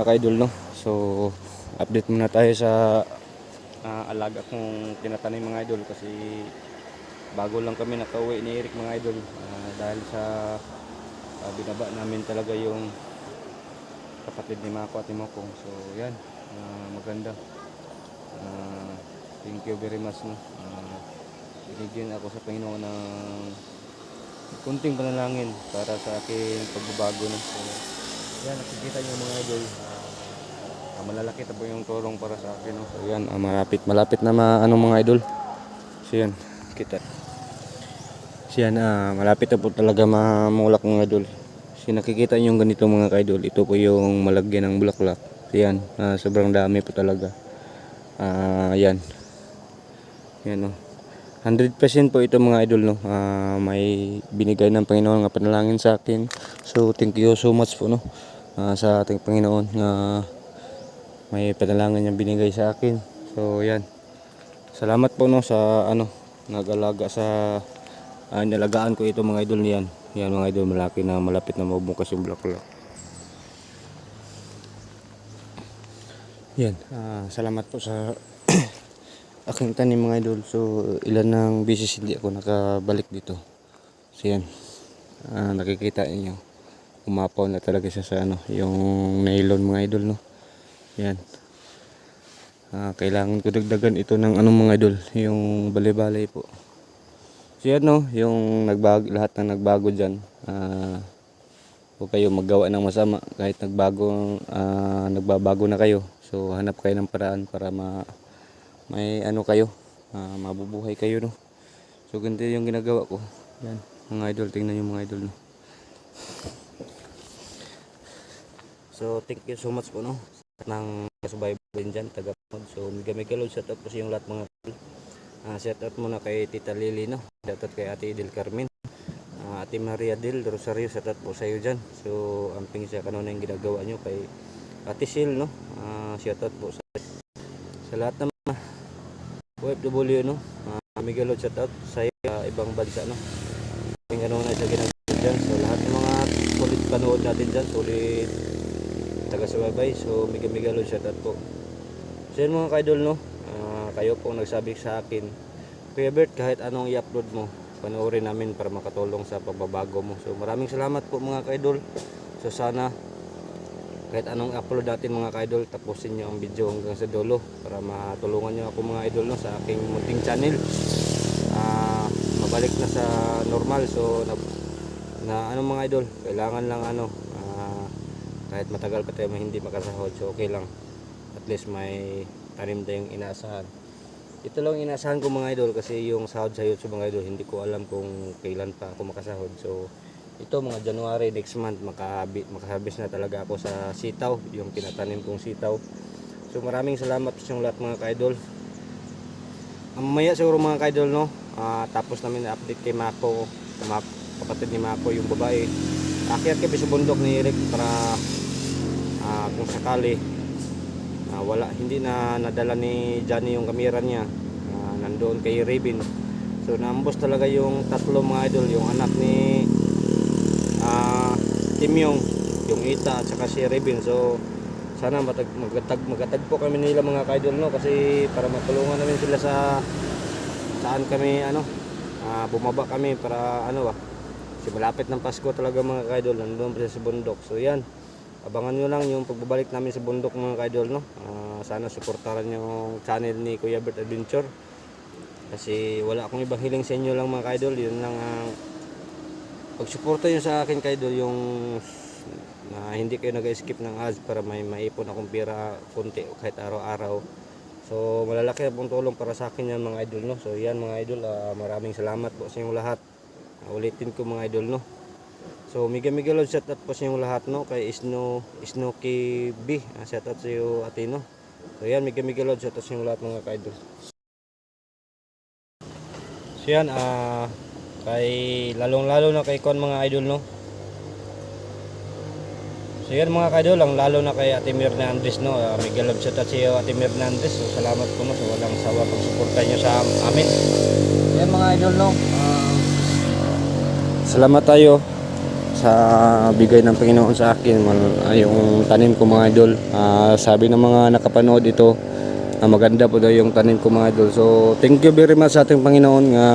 mga kaidol, no. So update muna tayo sa alaga kong tinatanim mga idol, kasi bago lang kami nakauwi ni Eric mga idol, dahil sa binaba namin talaga yung kapatid ni Mako at ni Mokong. So yan, maganda. Thank you very much, no. Binigyan ako sa Panginoon ng kunting panalangin para sa aking pagbabago, no. So yan, nakikita nyo mga idol, malalaki na po yung tulong para sa akin, no. So yan, malapit na mga idol. So yan, kita. So yan, malapit na po talaga mamulak mga idol. So nakikita nyo yung ganito mga idol, ito po yung malagyan ng bulaklak. So yan, sobrang dami po talaga. Yan. Yan, no. 100% po ito mga idol, no. May binigay ng Panginoon nga panalangin sa akin. So thank you so much po, no, sa ating Panginoon nga may panalangin niya binigay sa akin. So yan, salamat po, no, sa nag-alaga sa inalagaan ko ito mga idol. Yan mga idol, malapit na mabubukas yung bulaklak. Yan, salamat po sa aking tanim mga idol. So ilan ng beses hindi ako nakabalik dito. So yan, nakikita niyo umapaw na talaga siya sa yung nylon mga idol, no. Yan, kailangan ko dagdagan ito ng mga idol, yung bali-bali po. So yan, no, yung lahat ng nagbago dyan, huwag kayo maggawa ng masama kahit nagbabago na kayo. So hanap kayo ng paraan para may kayo, mabubuhay kayo, no. So ganito yung ginagawa ko. Yan mga idol, tingnan nyo mga idol, no. So thank you so much po, no, ng kasubaybay dyan, taga-pod. So mega load shout out po sa yung lahat mga idol. Shout out muna kay Tita Lily, no. Shout out kay Ate Idil Carmen, Ate Maria Del Rosario, shout out po sa iyo dyan. So amping siya kanina yung ginagawa nyo kay Ate Sil, no. Shout out po sa lahat ng OFW, no. Mega load shout out sa ibang bansa, no. Yung na sa ginagawa dyan. So lahat ng mga solid panood natin dyan, solid taga-subaybay. So mega load shout out po. So yun mga kaidol, no. Kayo po nagsabi sa akin, Kuya Bert, kahit anong i-upload mo, panoorin namin para makatulong sa pagbabago mo. So maraming salamat po mga kaidol. So sana kahit anong upload natin mga kaidol, tapusin nyo ang video hanggang sa dulo para matulungan nyo ako mga idol, no, sa aking munting channel. Mabalik na sa normal. So mga idol, kailangan lang kahit matagal pa tayo hindi makasahod, so okay lang, at least may tanim tayong inaasahan. Ito lang inaasahan ko mga idol, kasi yung sahod sa YouTube mga idol, hindi ko alam kung kailan pa ako makasahod. So ito mga January next month makasabis na talaga ako sa sitaw, yung tinatanim kong sitaw. So maraming salamat sa lahat mga kaidol. Mamaya siguro mga kaidol, no, tapos namin update kay Mako, kapatid ni Mako, yung babae. Akyat kami sa bundok ni Eric para kung sakali hindi na nadala ni Johnny yung kamera niya, nandoon kay Raven. So naambos talaga yung tatlo mga idol, yung anak ni Timyong, yung Ita at saka si Raven. So sana magatag po kami nila mga kaidol, no, kasi para matulungan namin sila saan kami bumaba kami para kasi malapit ng Pasko talaga mga kaidol, nandoon pa sa bundok. So yan, abangan nyo lang yung pagbabalik namin sa bundok mga kaidol, no. Sana suportahan yung channel ni Kuya Bert Adventure, kasi wala akong ibang hiling sa inyo lang mga kaidol. Yun lang pagsuporta nyo sa akin kaidol, yung hindi kayo nag-skip ng ads para may maipon akong pira konti kahit araw-araw. So malalaki na pong tulong para sa akin yan mga idol, no. So yan mga idol, maraming salamat po sa inyong lahat. Ulitin ko mga idol, no. So mega load shout out po sa inyong lahat, no, kay Snooki B, shout out sa iyo ate, no. So yan, mega load shout out sa inyong lahat mga idol. So yan, kay lalong-lalo na kay Kon mga idol, no. So yan mga kaidol, lalo na kay Ate Mirna Andres, no. Mega love shout out sa iyo Ate Mirna Andres. So salamat po, no, sa walang sawa pagsuporta niyo sa amin. Yan mga idol, no. Salamat tayo sa bigay ng Panginoon sa akin yung tanim ko mga idol. Sabi ng mga nakapanood ito, maganda po daw yung tanim ko mga idol. So thank you very much sa ating Panginoon nga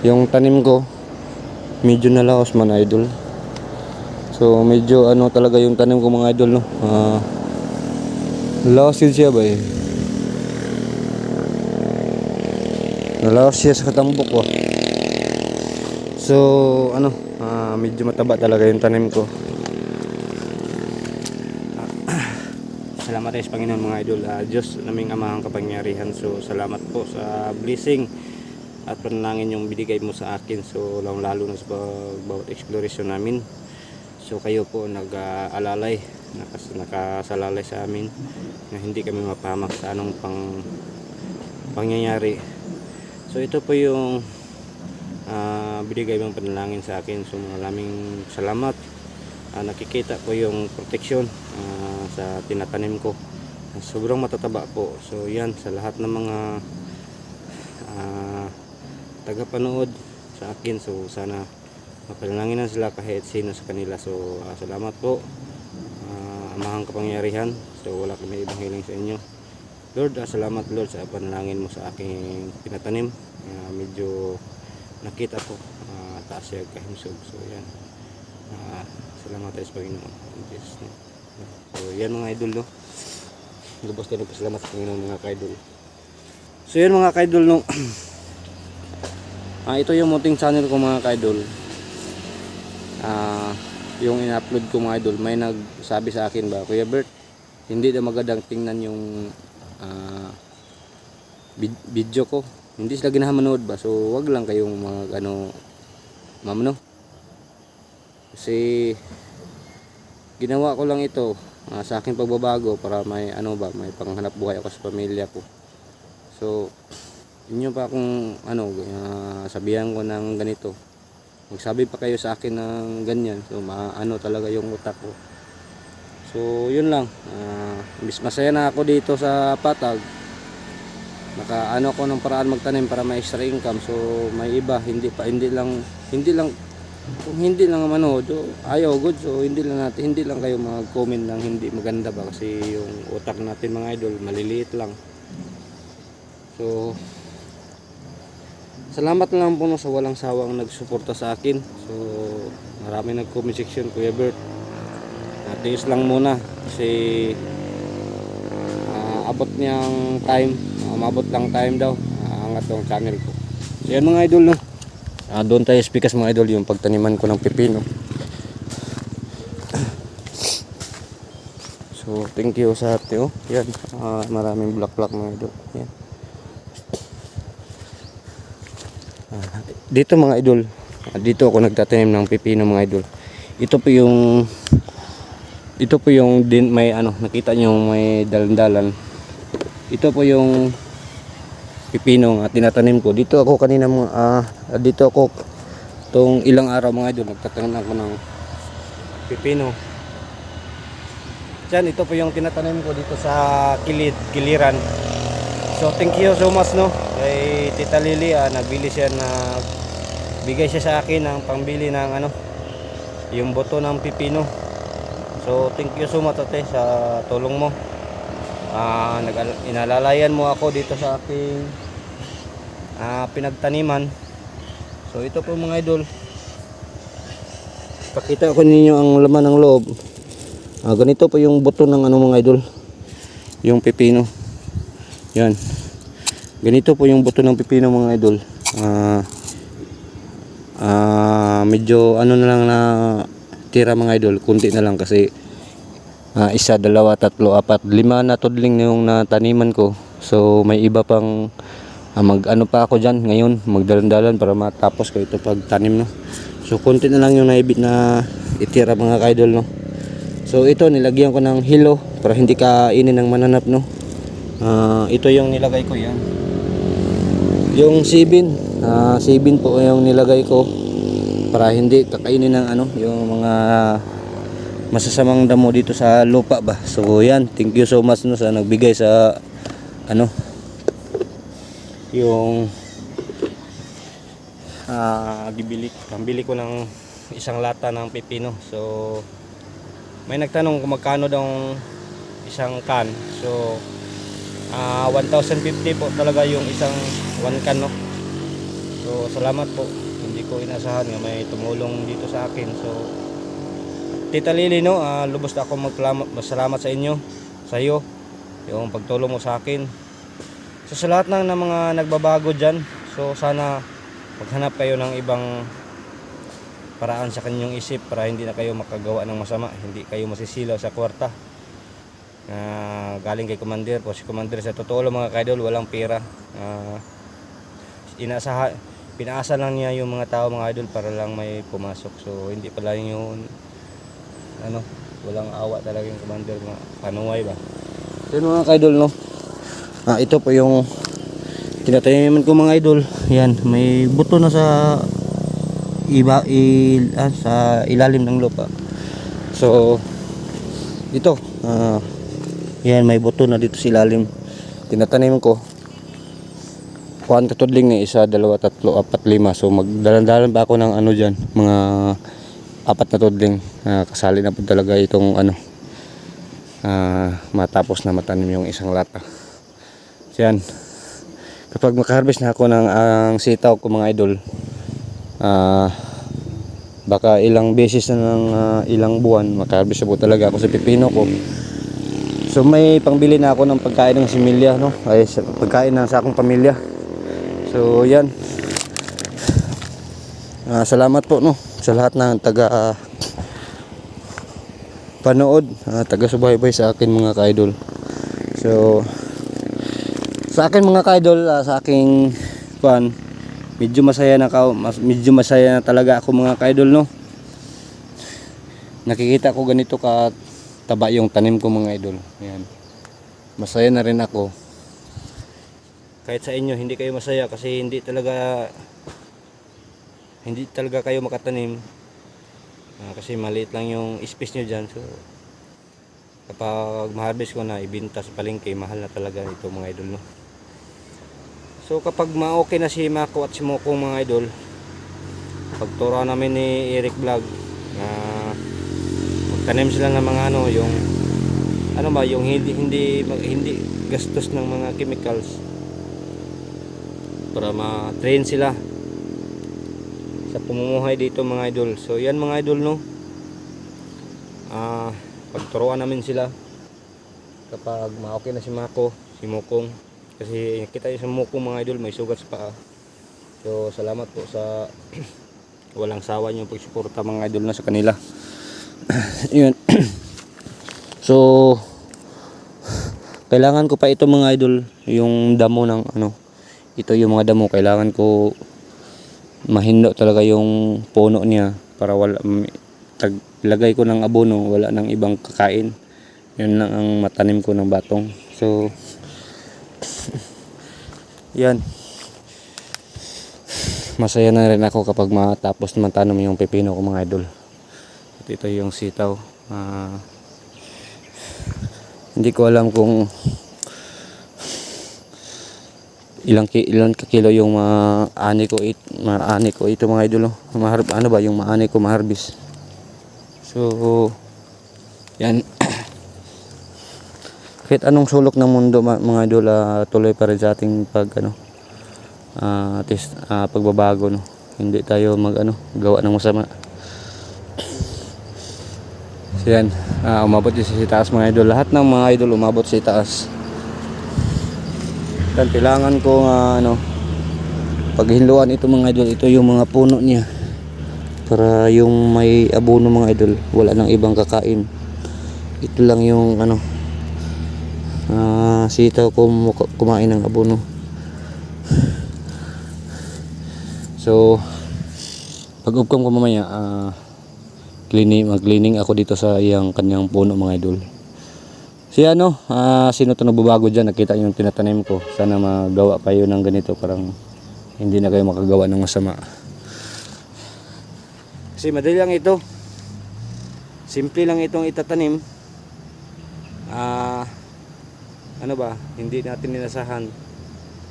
yung tanim ko medyo nalaos man idol. So medyo ano talaga yung tanim ko mga idol, no. Nalaos yun siya ba eh. Nalaos siya sa katambok ko. So ano, medyo mataba talaga yung tanim ko. Salamat tayo sa Panginoon mga idol. Diyos naming amahang kapangyarihan. So salamat po sa blessing at panalangin yung binigay mo sa akin. So lalo na sa bawat exploration namin. So kayo po nag-alalay, nakasalalay sa amin na hindi kami mapahamak sa anong pangyayari. So ito po yung binigay mong panalangin sa akin. So maraming salamat. Nakikita ko yung protection sa tinatanim ko. Sobrang matataba po. So yan sa lahat ng mga tagapanood sa akin. So sana mapanalangin na sila kahit sino sa kanila. So salamat po, amahang kapangyarihan. So wala kami ibang hiling sa inyo Lord. Salamat Lord sa panalangin mo sa aking pinatanim. Medyo nakita ko taas siya kahimsog. So yan, salamat tayo sa Panginoon. So yan mga idol, no. Lubos tayo pasalamat sa Panginoon mga ka-idol. So yan mga ka-idol, no. Ito yung munting channel ko mga ka-idol. Yung in-upload ko mga idol, may nagsabi sa akin ba, Kuya Bert, hindi na magandang tingnan yung video ko, hindi sila ginamanood ba, so wag lang kayong mag mamano, kasi ginawa ko lang ito sa aking pagbabago para may may panghanap buhay ako sa pamilya ko. So inyo pa kung sabihan ko ng ganito, magsabi pa kayo sa akin ng ganyan, so talaga yung utak ko. So yun lang, masaya na ako dito sa Patag. Ako ng paraan magtanim para may extra income. So may iba hindi lang kung hindi lang manood, so ayaw good. So hindi lang kayo mag-comment ng hindi maganda ba, kasi yung utak natin mga idol maliliit lang. So salamat lang po sa walang sawang nagsuporta sa akin. So marami nag-comment section, Kuya Bert, tiis lang muna kasi abot niyang time, umabot lang time daw, angat daw ang channel ko. So yan mga idol, no. Doon tayo speakers mga idol, yung pagtaniman ko ng pipino. So thank you sa ate, oh. Yan, maraming black mga idol. Yan. Dito mga idol, dito ako nagtatanim ng pipino mga idol. Ito po yung may nakita nyo may dalan-dalan. Ito po yung pipino at tinatanim ko. Dito ako kanina tong ilang araw mga idol nagtatanim ako ng pipino. Diyan, ito po yung tinatanim ko dito sa giliran. So thank you so much, no, kay Tita Lily. Bigay siya sa akin ng pambili ng yung boto ng pipino. So thank you so much ate sa tulong mo. Inalalayan mo ako dito sa aking pinagtaniman. So ito po mga idol, pakita ko ninyo ang laman ng loob. Ganito po yung boto ng mga idol, yung pipino. Yan, ganito po yung boto ng pipino mga idol. Medyo na lang na tira mga idol, kunti na lang kasi 1, 2, 3, 4, 5 na tudling yung nataniman ko. So may iba pang pa ako dyan ngayon, magdalan-dalan para matapos ko ito pagtanim, no. So kunti na lang yung naibit na itira mga idol, no. So ito nilagyan ko ng hilo para hindi kainin ng mananap, no. Ito yung nilagay ko, yan yung 7 po yung nilagay ko para hindi kakainin ng yung mga masasamang damo dito sa lupa ba. So yan, thank you so much, no, sa nagbigay sa yung pambili ko ng isang lata ng pipino. So may nagtanong kung magkano daw isang can. So 1,050 po talaga yung isang 1 can, no. So salamat po, hindi ko inasahan nga may tumulong dito sa akin. So Tita Lily, no, lubos na ako magpasalamat sa inyo, sa iyo, yung pagtulong mo sa akin. So sa lahat ng mga nagbabago dyan, so sana maghanap kayo ng ibang paraan sa kanyang isip para hindi na kayo makagawa ng masama, hindi kayo masisilaw sa kwarta galing kay Commander po. Si Commander, sa totoo lang mga kaidol, walang pera. Pinaasa lang niya yung mga tao mga idol para lang may pumasok. So hindi pala yung walang awa talaga yung Commander, mga panuway ba. So yun mga kaidol, no. Ito po yung tinatayaman ko mga idol. Yan, may buto na sa sa ilalim ng lupa. So ito, yan, may buto na dito sa ilalim. Tinatanim ko. Kuhaan katudling ni 1, 2, 3, 4, 5. So magdalan-dalan pa ako ng dyan, mga 4 na tudling. Kasali na po talaga itong matapos na matanim yung isang lata. So yan, kapag makaharvest na ako ng sitaw ko mga idol, baka ilang beses na ng ilang buwan makaharvest na po talaga ako sa pipino ko. So may pangbili na ako ng pagkain ng similya, no, ay pagkain ng sa akong pamilya. So yan, salamat po, no, sa lahat ng taga panood, taga subaybay sa akin mga kaidol. So sa akin mga kaidol, sa aking medyo masaya na talaga ako mga kaidol, no. Nakikita ko ganito ka taba yung tanim ko mga idol. Ayan, masaya na rin ako. Kahit sa inyo hindi kayo masaya kasi hindi talaga kayo makatanim, kasi maliit lang yung space nyo dyan. So kapag ma-harvest ko na, ibinta sa palengke, mahal na talaga ito mga idol, no. So kapag ma-okay na si Mako at si Mokong mga idol, pagturo namin ni Eric Vlog na magtanim sila ng mga yung yung hindi gastos ng mga chemicals, para ma-train sila sa pamumuhay dito mga idol. So yan mga idol, no, pagturuan namin sila kapag ma-okay na si Mako, si Mokong, kasi kita yung sa Mokong mga idol may sugat sa paa. So salamat po sa walang sawa niyo pagsuporta mga idol na sa kanila. Yun. So kailangan ko pa ito mga idol, yung damo ng ito yung mga damo, kailangan ko mahindo talaga yung puno niya para lagay ko ng abono, wala nang ibang kakain. Yun lang ang matanim ko ng batong. So yan, masaya na rin ako kapag matapos na matanim yung pepino ko mga idol. At ito yung sitaw. Hindi ko alam kung ilang kilo yung maani ko ito mga idol, yung maani ko maharbis. So yan. Kahit anong sulok ng mundo mga idol, tuloy pa rin sa ating pagbabago, no. Hindi tayo gawa ng masama. So yan, umabot din sa taas mga idol. Lahat ng mga idol umabot sa taas. Dan kailangan ko paghinluan ito mga idol. Ito yung mga puno niya, para yung may abono mga idol, wala nang ibang kakain. Ito lang yung sitaw ko kumain ng abono. So pag-upcom ko mamaya, mag-cleaning ako dito sa kanyang puno mga idol. Si sino to nagbabago dyan, nakita yung tinatanim ko, sana magawa kayo ng ganito, parang hindi na kayo makagawa ng masama. Kasi madali lang ito, simple lang itong itatanim. Hindi natin inasahan.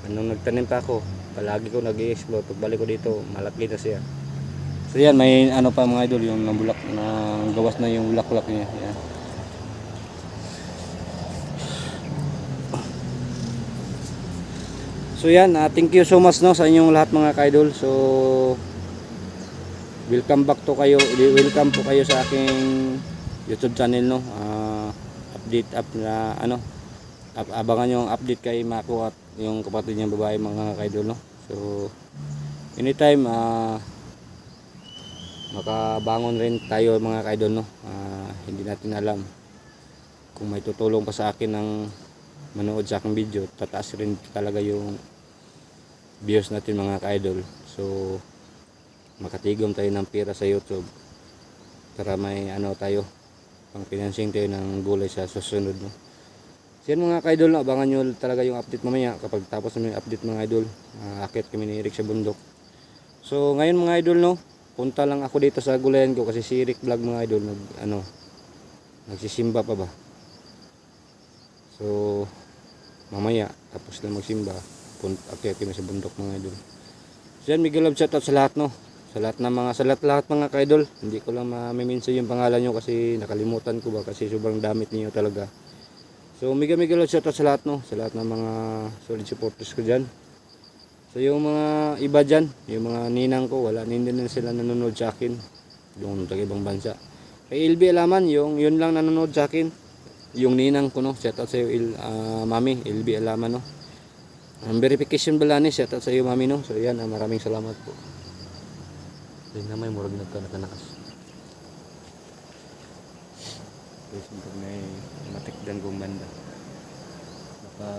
Nung nagtanim pa ako, palagi ko nag-i-explore. Pagbalik ko dito, malaki na siya. So yan, may ano pa mga idol, yung nabulak na gawas na yung bulak-bulak niya. Yan. So yan, thank you so much no sa inyong lahat mga ka-idol. So welcome back to kayo. Welcome po kayo sa aking YouTube channel no. Update up na ano. Abangan yung update kay Mako at yung kapatid niyang babae mga ka-idol no. So anytime makabangon rin tayo mga ka-idol no. Hindi natin alam kung may tutulong pa sa akin ng manood sa aking video, tataas rin talaga yung views natin mga ka-idol. So makatigom tayo ng pera sa YouTube para may ano tayo, pang financing tayo ng gulay sa susunod no. So yan mga ka-idol, abangan nyo talaga yung update mamaya kapag tapos namin yung update mga idol. Akit kami ni Eric sa bundok. So ngayon mga idol no, punta lang ako dito sa gulayan ko kasi si Eric Vlog mga idol nagsisimba pa ba. So mamaya tapos na magsimba, akit kami sa bundok mga idol. So yan, mega love shoutout sa lahat no. Sa lahat mga ka-idol. Hindi ko lang ma-mention yung pangalan nyo kasi nakalimutan ko ba kasi sobrang damit niyo talaga. So mega love shoutout sa lahat no. Sa lahat ng mga solid supporters ko dyan. So yung mga iba dyan, yung mga ninang ko, hindi na sila nanonood sa akin. Yung taga-ibang bansa. Kay LB Alaman, yun lang nanonood sa akin. Yung ninang ko no, shoutout sa iyo Mami, LB Alaman no. Ang verification balani, shoutout sa iyo Mami no. So yan, maraming salamat po. Din na may murag nakanakas. Guys, may matikdan kong banda. Baka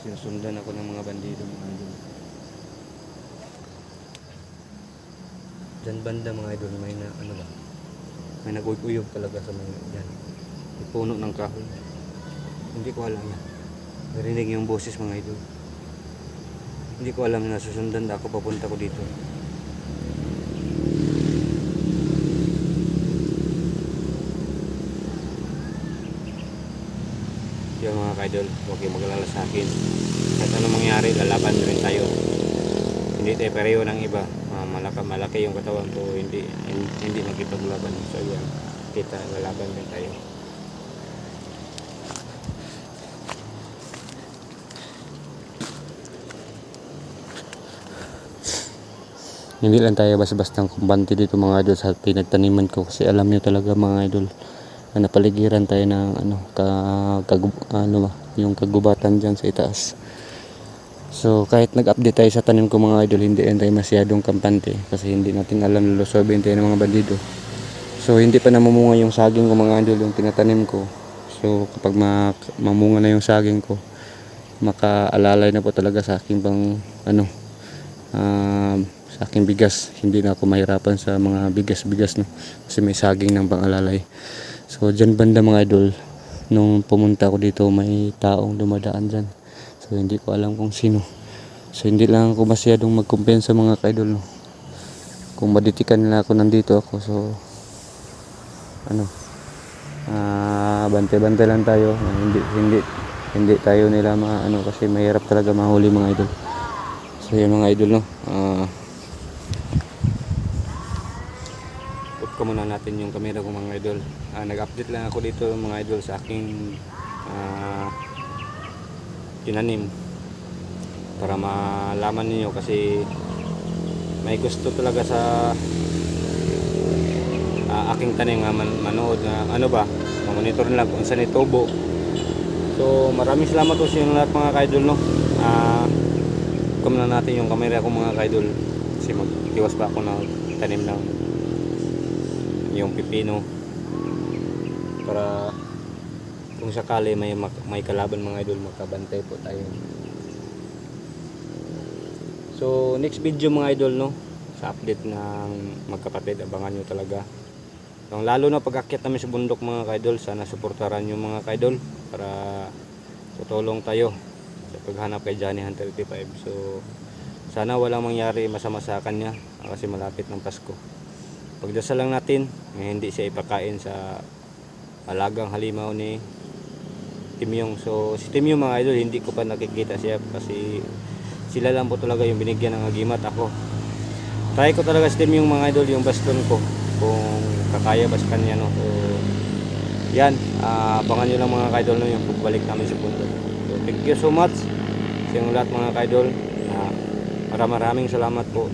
sinusundan ako ng mga bandido mga idol. Diyan banda mga idol, may na ano ba? May nag-uyog talaga sa mga diyan. May puno ng kahoy. Hindi ko alam yan. Narinig yung boses mga idol. Hindi ko alam na susundan ako papunta ko dito. Yung mga ka-idol, huwag kayong mag-alala sa akin. Kahit anong mangyari, lalaban rin tayo. Hindi tayo pareho ng iba. Malaki yung katawan ko, hindi makipaglaban. So yan, kita lalaban rin tayo. Hindi lang tayo basta-bastang kumbante dito mga idol sa pinagtaniman ko kasi alam nyo talaga mga idol na napaligiran tayo ng yung kagubatan dyan sa itaas. So kahit nag-update tayo sa tanim ko mga idol, hindi tayo masyadong kampante kasi hindi natin alam lulusobin tayo ng mga bandido. So hindi pa namumunga yung saging ko mga idol, yung tinatanim ko. So kapag mamunga na yung saging ko, makaalalay na po talaga sa aking sa aking bigas. Hindi na ako mahirapan sa mga bigas no, kasi may saging ng pangalalay. So dyan banda mga idol, nung pumunta ako dito may taong dumadaan dyan. So hindi ko alam kung sino. So hindi lang ako masyadong magkumpensa mga ka-idol no. Kung maditikan nila ako nandito ako, so bantay-bantay lang tayo. Hindi tayo nila kasi mahirap talaga mahuli mga idol. So yun mga idol no. Put ko muna natin yung camera ko mga idol. Nag-update lang ako dito mga idol sa aking tinanim para malaman niyo kasi may gusto talaga sa aking tanim manood na mamonitor nila kung saan itubo. So maraming salamat po sa inyo lahat mga ka-idol no. Kumuna natin yung camera ko mga ka-idol kasi magtiwas pa ako na tanim ng yung pipino para kung sakali may kalaban mga idol, magkabantay po tayo. So next video mga idol no, sa update ng magkapatid, abangan nyo talaga. Lalo na pag-akyat namin sa bundok mga ka-idol, sana suportaran nyo mga ka-idol para tutulong tayo sa paghanap kay Johnny Hunter 35. So sana walang mangyari masama sa kanya kasi malapit ng Pasko. Pagdasal lang natin hindi siya ipakain sa alagang halimaw ni Timyong. So si Timyong mga idol, hindi ko pa nakikita siya kasi sila lang po talaga yung binigyan ng agimat ako. try ko talaga steam yung mga idol, yung baston ko kung kakaya ba sa kanya, no. So yan, abangan nyo lang mga kaidol, no, yung pagbalik namin sa bundok. So thank you so much sa inyong lahat mga kaidol. Maraming salamat po.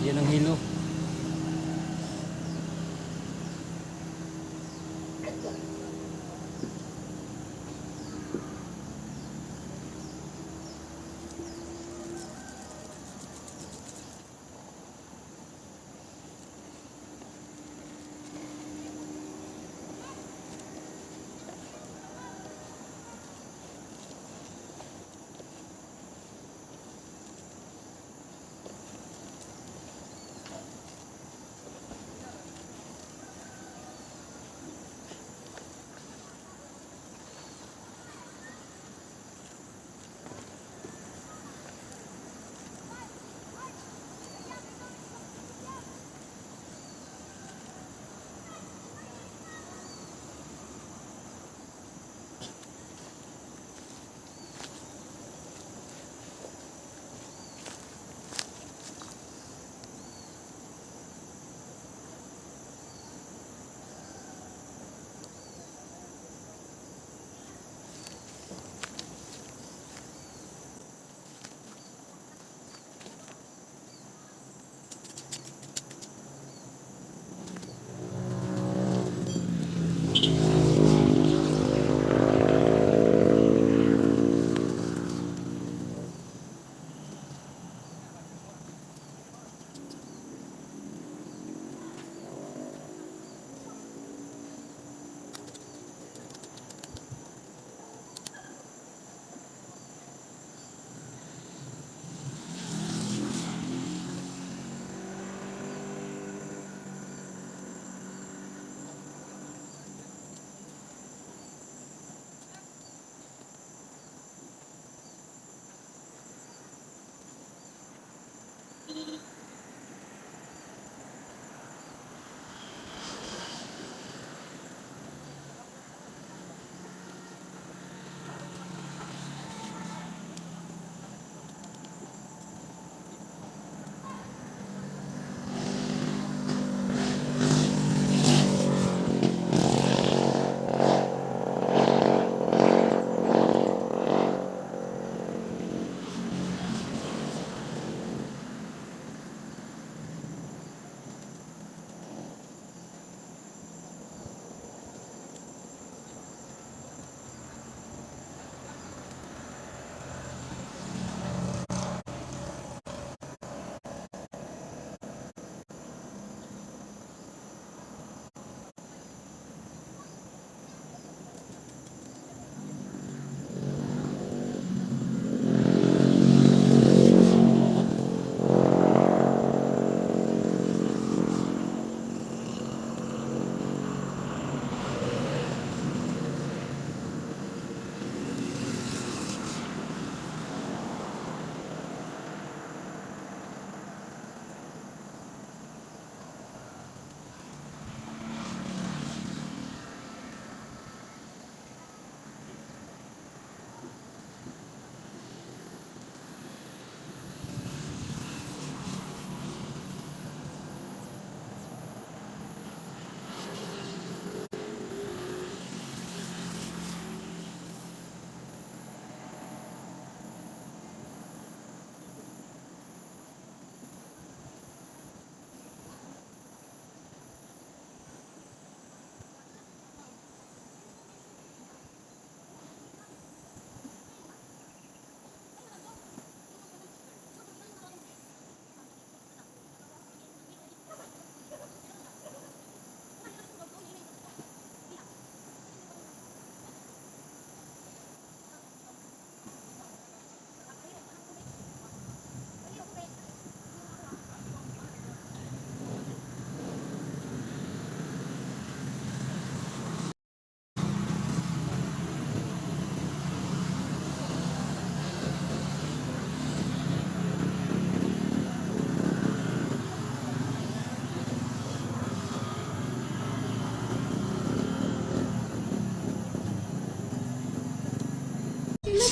Yan ang hilo.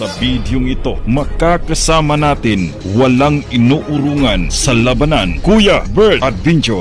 Sa bidyong ito, makakasama natin walang inuurungan sa labanan, Kuya Bert Adventure.